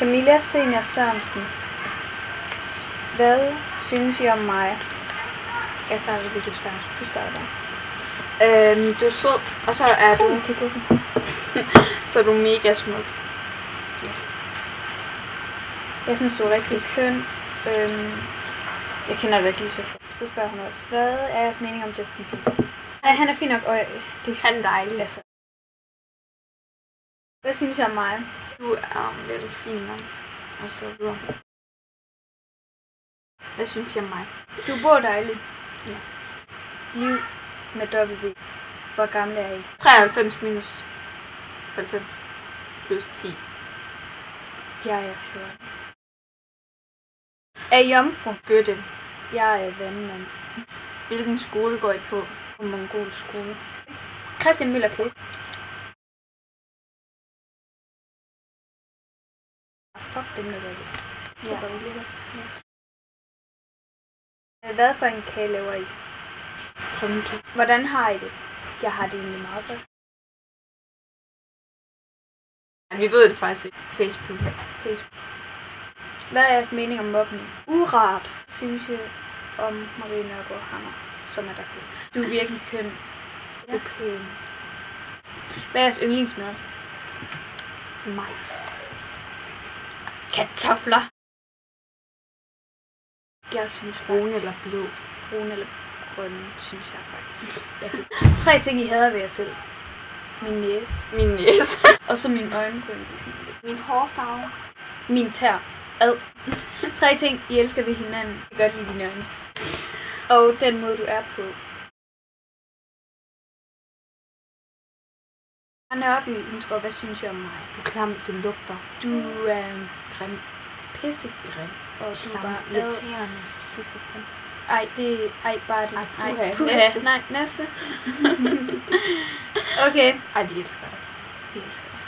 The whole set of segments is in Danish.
Camilla Senior Sørensen. Hvad synes I om mig? Jeg starter lige, du starter. Du starter. Du er sød, og så er du... Okay, gå. Så er du mega smuk. Jeg synes, du er rigtig køn. Jeg kender dig ikke lige så godt. Så spørger hun også, hvad er jeres mening om Justin Bieber? Nej, han er fin nok, og Han er dejlig. Altså. Hvad synes jeg om mig? Du er lidt fin nok, og så videre. Hvad synes jeg om mig? Du bor dejligt. Ja. Liv med W. Hvor gammel er I? 93 minus 90 plus 10. Jeg er 14. Er I jomfru? Goethe. Jeg er vandmand. Hvilken skole går I på? På Mongol skole. Christian Møller Kvist. Fuck dem, der gør det. Ja. Hvad for en kage laver I? Drømmekage. Hvordan har I det? Jeg har det egentlig meget godt. Vi ved det faktisk ikke. Facebook. Hvad er jeres mening om mobning? Urart, synes jeg om Marie Nørgaard Hammer, som er dig selv. Du er virkelig køn. Du er pæn. Hvad er jeres yndlingsmad? Majs. Kartofler. Jeg synes Brune faktisk... eller blå? Brune eller grønne, synes jeg faktisk. 3 ting, I hader ved jer selv. Min næse. Min næse. Og så min øjenbryn. De sådan lidt. Min hårfarve. Min tær. Ad. 3 ting, I elsker ved hinanden. Jeg kan godt lide dine øjne. Og den måde, du er på. Anne Ørby, hun skriver, hvad synes jeg om mig? Du er klam, du lugter. Du er grim. Pissegrim. Og du er bare irriterende. Ej, det er bare det. Ej, puha. Næste. Nej, næste. Okay. Ej, vi elsker dig. Vi elsker dig.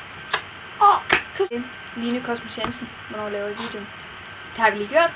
Kys. Line Kosmos Jensen. Hvornår laver I videoen? Det har vi lige gjort.